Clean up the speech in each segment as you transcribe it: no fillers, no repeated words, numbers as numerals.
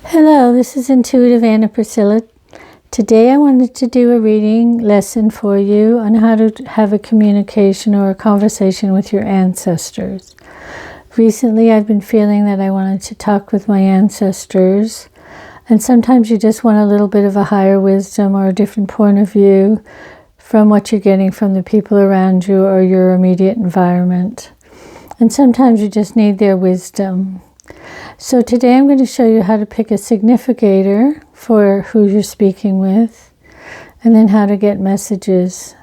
Hello, this is Intuitive Anna Priscilla. Today I wanted to do a reading lesson for you on how to have a communication or a conversation with your ancestors. Recently I've been feeling that I wanted to talk with my ancestors, and sometimes you just want a little bit of a higher wisdom or a different point of view from what you're getting from the people around you or your immediate environment. And sometimes you just need their wisdom. So today I'm going to show you how to pick a significator for who you're speaking with, and then how to get messages.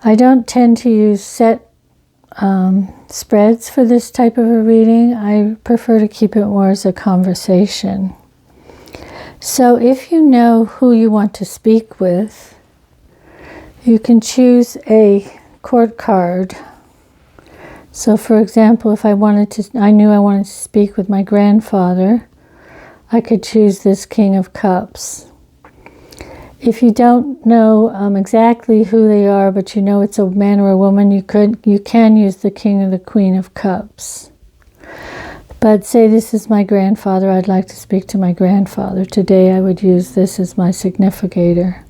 I don't tend to use set spreads for this type of a reading. I prefer to keep it more as a conversation. So if you know who you want to speak with, you can choose a court card. So for example, if I knew I wanted to speak with my grandfather, I could choose this King of Cups. If you don't know exactly who they are, but you know it's a man or a woman, you can use the King or the Queen of Cups. But say this is my grandfather, I'd like to speak to my grandfather. Today I would use this as my significator.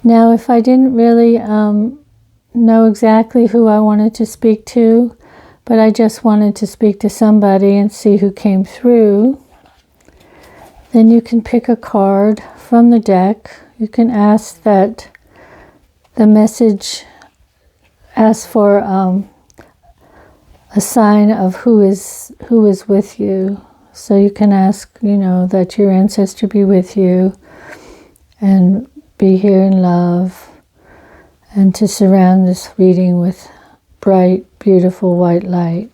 Now if I didn't really know exactly who I wanted to speak to, but I just wanted to speak to somebody and see who came through, then you can pick a card from the deck. You can ask that the message asks for a sign of who is with you. So you can ask, that your ancestor be with you and be here in love, and to surround this reading with bright, beautiful white light.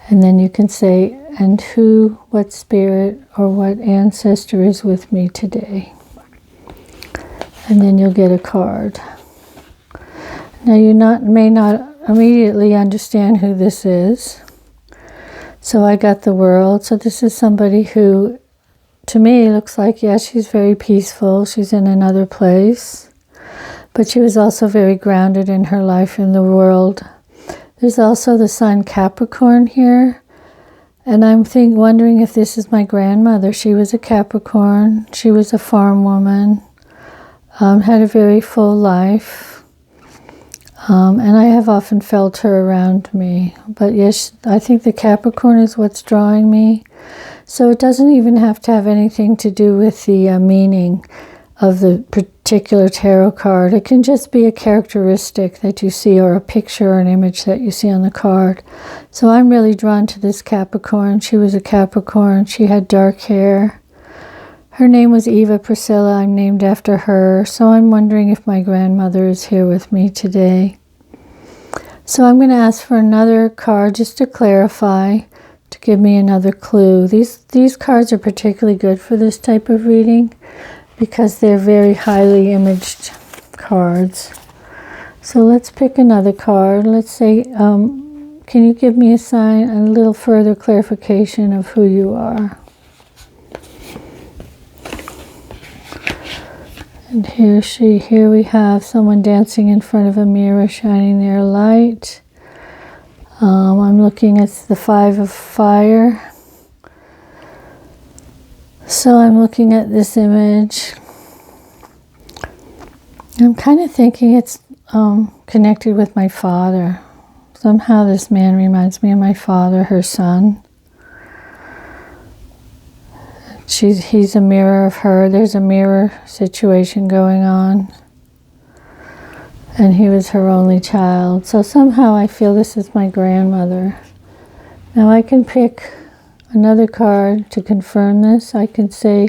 And then you can say, and what spirit or what ancestor is with me today? And then you'll get a card. Now you may not immediately understand who this is. So I got the World. So this is somebody who, to me, looks like, she's very peaceful. She's in another place. But she was also very grounded in her life in the world. There's also the sign Capricorn here. And I'm wondering if this is my grandmother. She was a Capricorn. She was a farm woman. Had a very full life. And I have often felt her around me. But yes, I think the Capricorn is what's drawing me. So it doesn't even have to have anything to do with the meaning of the particular tarot card. It can just be a characteristic that you see, or a picture or an image that you see on the card. So I'm really drawn to this Capricorn. She was a Capricorn. She had dark hair. Her name was Eva Priscilla. I'm named after her. So I'm wondering if my grandmother is here with me today. So I'm going to ask for another card just to clarify, to give me another clue. These cards are particularly good for this type of reading, because they're very highly imaged cards. So let's pick another card. Let's say, can you give me a little further clarification of who you are? And here we have someone dancing in front of a mirror, shining their light. I'm looking at the Five of Fire. So I'm looking at this image. I'm kind of thinking it's connected with my father. Somehow this man reminds me of my father, her son. He's a mirror of her. There's a mirror situation going on. And he was her only child. So somehow I feel this is my grandmother. Now I can pick another card to confirm this. I can say,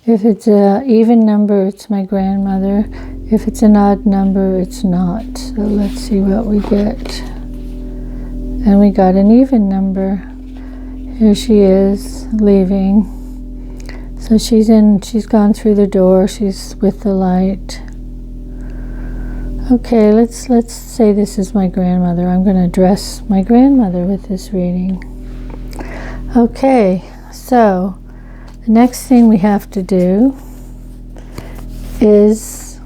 if it's an even number, it's my grandmother. If it's an odd number, it's not. So let's see what we get. And we got an even number. Here she is, leaving. So she's gone through the door. She's with the light. Okay, let's say this is my grandmother. I'm going to address my grandmother with this reading. Okay, so the next thing we have to do is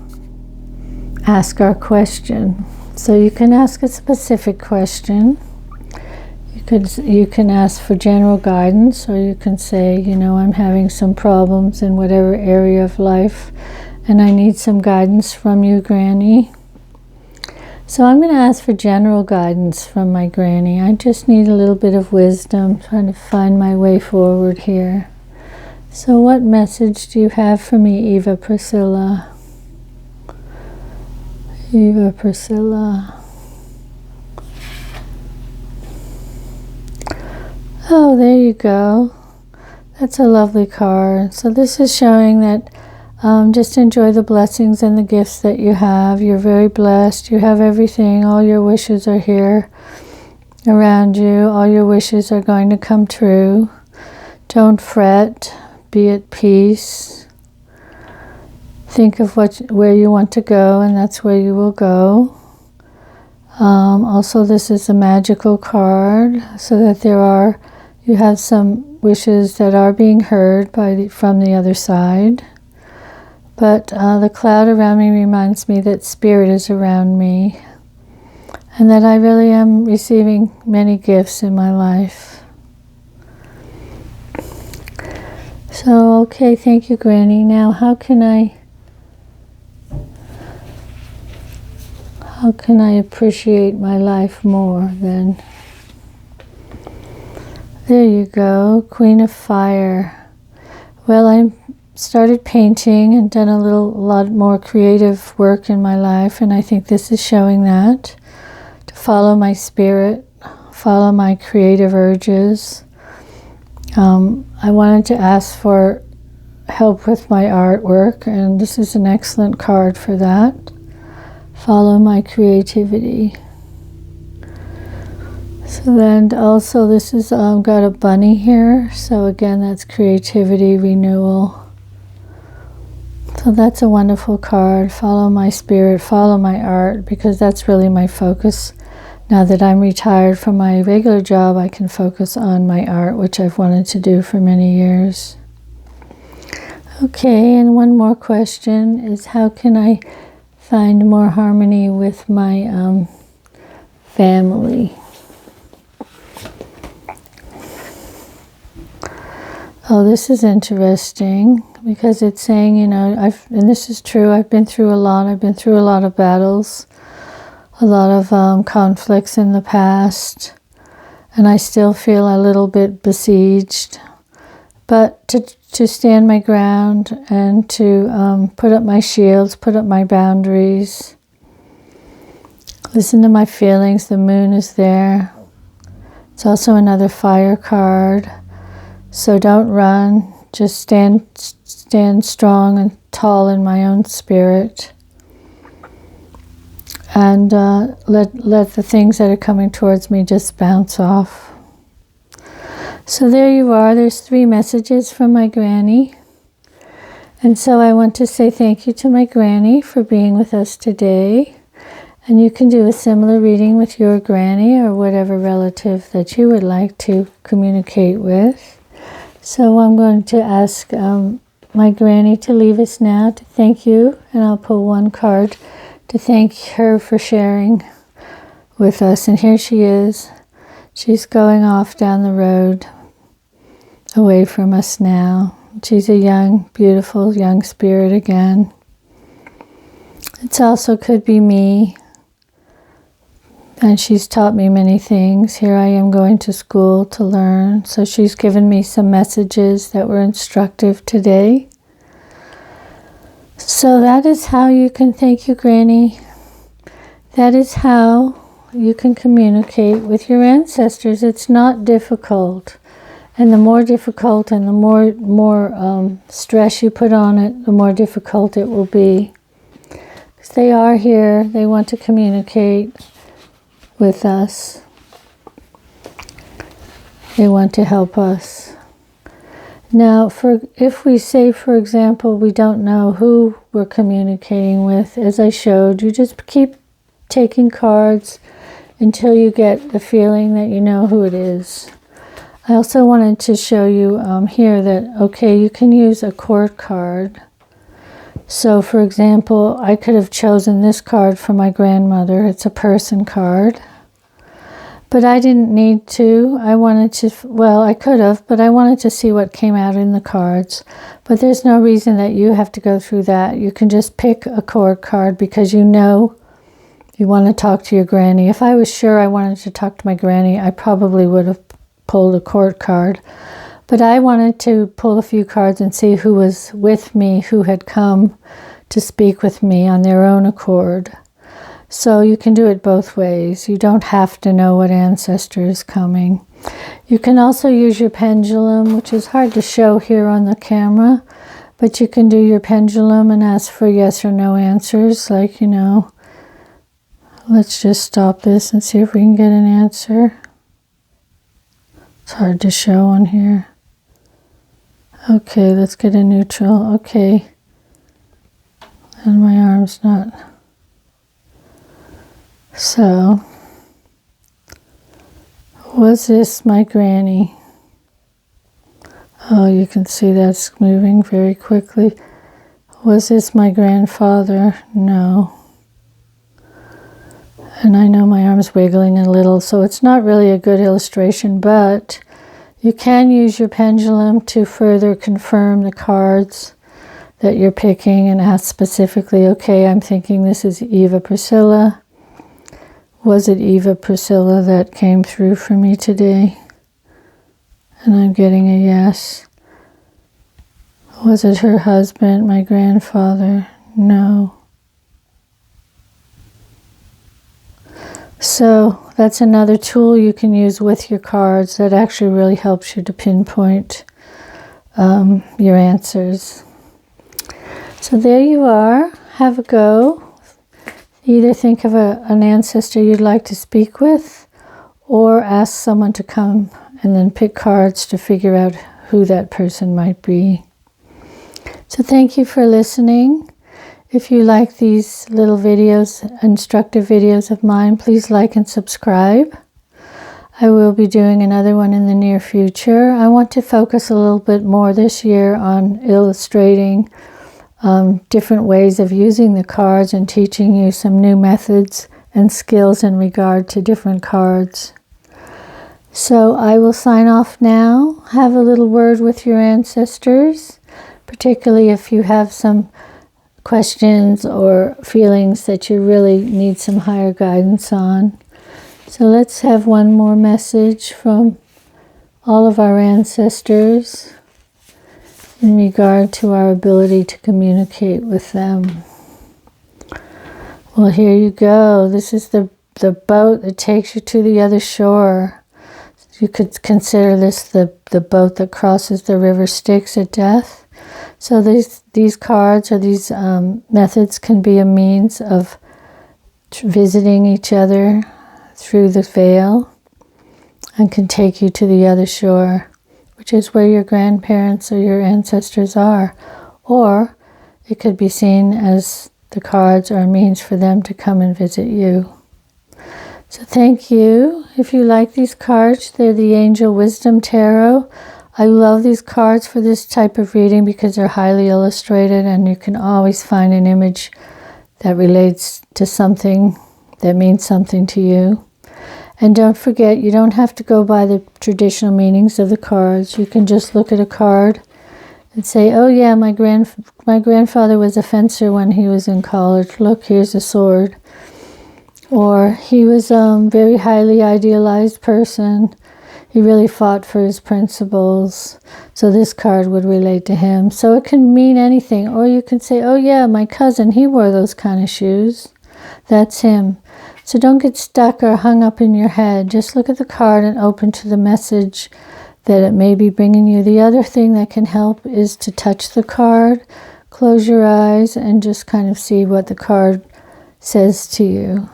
ask our question. So you can ask a specific question. You You can ask for general guidance, or you can say, I'm having some problems in whatever area of life, and I need some guidance from you, Granny. So I'm going to ask for general guidance from my Granny. I just need a little bit of wisdom, trying to find my way forward here. So what message do you have for me, Eva Priscilla? Eva Priscilla. Oh, there you go. That's a lovely card. So this is showing that just enjoy the blessings and the gifts that you have. You're very blessed. You have everything. All your wishes are here around you. All your wishes are going to come true. Don't fret. Be at peace. Think of where you want to go, and that's where you will go. Also, this is a magical card, so that you have some wishes that are being heard from the other side. But the cloud around me reminds me that Spirit is around me, and that I really am receiving many gifts in my life. So, okay, thank you, Granny. Now, how can I appreciate my life more then? There you go, Queen of Fire. Well, I started painting and done a lot more creative work in my life, and I think this is showing that. To follow my spirit, follow my creative urges. I wanted to ask for help with my artwork, and this is an excellent card for that. Follow my creativity. So then also this is got a bunny here, so again that's creativity, renewal. So that's a wonderful card. Follow my spirit, follow my art, because that's really my focus. Now that I'm retired from my regular job, I can focus on my art, which I've wanted to do for many years. Okay, and one more question is, how can I find more harmony with my family? Oh, this is interesting, because it's saying, and this is true, I've been through a lot. I've been through a lot of battles, a lot of conflicts in the past, and I still feel a little bit besieged. But to stand my ground and to put up my shields, put up my boundaries, listen to my feelings. The moon is there. It's also another fire card. So don't run. Just stand strong and tall in my own spirit. And let the things that are coming towards me just bounce off. So there you are. There's 3 messages from my Granny. And so I want to say thank you to my Granny for being with us today. And you can do a similar reading with your Granny or whatever relative that you would like to communicate with. So I'm going to ask my Granny to leave us now to thank you. And I'll pull one card to thank her for sharing with us. And here she is. She's going off down the road away from us now. She's a young, beautiful, young spirit again. It also could be me. And she's taught me many things. Here I am going to school to learn. So she's given me some messages that were instructive today. So that is how you can thank your Granny. That is how you can communicate with your ancestors. It's not difficult. And the more difficult and the more stress you put on it, the more difficult it will be. Because they are here. They want to communicate with us. They want to help us. Now, if we say, for example, we don't know who we're communicating with, as I showed, you just keep taking cards until you get the feeling that you know who it is. I also wanted to show you here that, okay, you can use a court card. So, for example, I could have chosen this card for my grandmother. It's a person card. But I didn't need to. I wanted to, well, I could have, but I wanted to see what came out in the cards. But there's no reason that you have to go through that. You can just pick a court card because you know you want to talk to your granny. If I was sure I wanted to talk to my granny, I probably would have pulled a court card. But I wanted to pull a few cards and see who was with me, who had come to speak with me on their own accord. So you can do it both ways. You don't have to know what ancestor is coming. You can also use your pendulum, which is hard to show here on the camera, but you can do your pendulum and ask for yes or no answers, like, you know, let's just stop this and see if we can get an answer. It's hard to show on here. Okay, let's get a neutral. Okay. And my arm's not. So, was this my granny? Oh, you can see that's moving very quickly. Was this my grandfather? No. And I know my arm's wiggling a little, so it's not really a good illustration, but you can use your pendulum to further confirm the cards that you're picking and ask specifically, okay, I'm thinking this is Eva Priscilla. Was it Eva Priscilla that came through for me today? And I'm getting a yes. Was it her husband, my grandfather? No. So that's another tool you can use with your cards that actually really helps you to pinpoint your answers. So there you are. Have a go. Either think of an ancestor you'd like to speak with, or ask someone to come and then pick cards to figure out who that person might be. So thank you for listening. If you like these little videos, instructive videos of mine, please like and subscribe. I will be doing another one in the near future. I want to focus a little bit more this year on illustrating different ways of using the cards and teaching you some new methods and skills in regard to different cards. So I will sign off now. Have a little word with your ancestors, particularly if you have some questions or feelings that you really need some higher guidance on. So let's have one more message from all of our ancestors in regard to our ability to communicate with them. Well, here you go. This is the boat that takes you to the other shore. You could consider this the boat that crosses the river Styx at death. So these cards or these methods can be a means of visiting each other through the veil and can take you to the other shore, which is where your grandparents or your ancestors are. Or it could be seen as the cards are a means for them to come and visit you. So thank you. If you like these cards, they're the Angel Wisdom Tarot. I love these cards for this type of reading because they're highly illustrated and you can always find an image that relates to something that means something to you. And don't forget, you don't have to go by the traditional meanings of the cards. You can just look at a card and say, oh yeah, my grandfather was a fencer when he was in college. Look, here's a sword. Or he was a very highly idealized person. He really fought for his principles, so this card would relate to him. So it can mean anything. Or you can say, oh yeah, my cousin, he wore those kind of shoes. That's him. So don't get stuck or hung up in your head. Just look at the card and open to the message that it may be bringing you. The other thing that can help is to touch the card, close your eyes, and just kind of see what the card says to you.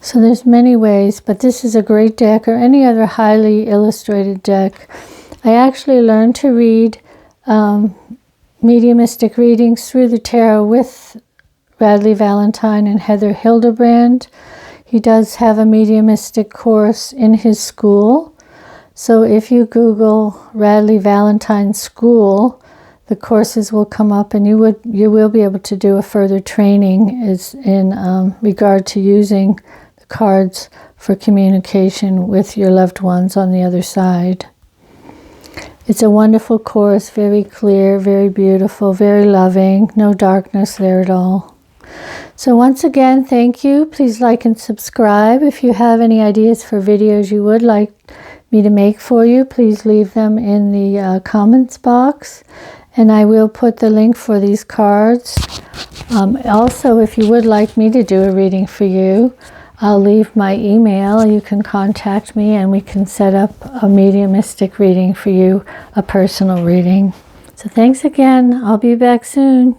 So there's many ways, but this is a great deck, or any other highly illustrated deck. I actually learned to read mediumistic readings through the tarot with Radleigh Valentine and Heather Hildebrand. He does have a mediumistic course in his school. So if you Google Radleigh Valentine School, the courses will come up, and you will be able to do a further training is in regard to using cards for communication with your loved ones on the other side. It's a wonderful course, very clear, very beautiful, very loving, no darkness there at all. So once again, thank you. Please like and subscribe. If you have any ideas for videos you would like me to make for you, please leave them in the comments box, and I will put the link for these cards. Also, if you would like me to do a reading for you, I'll leave my email. You can contact me and we can set up a mediumistic reading for you, a personal reading. So thanks again. I'll be back soon.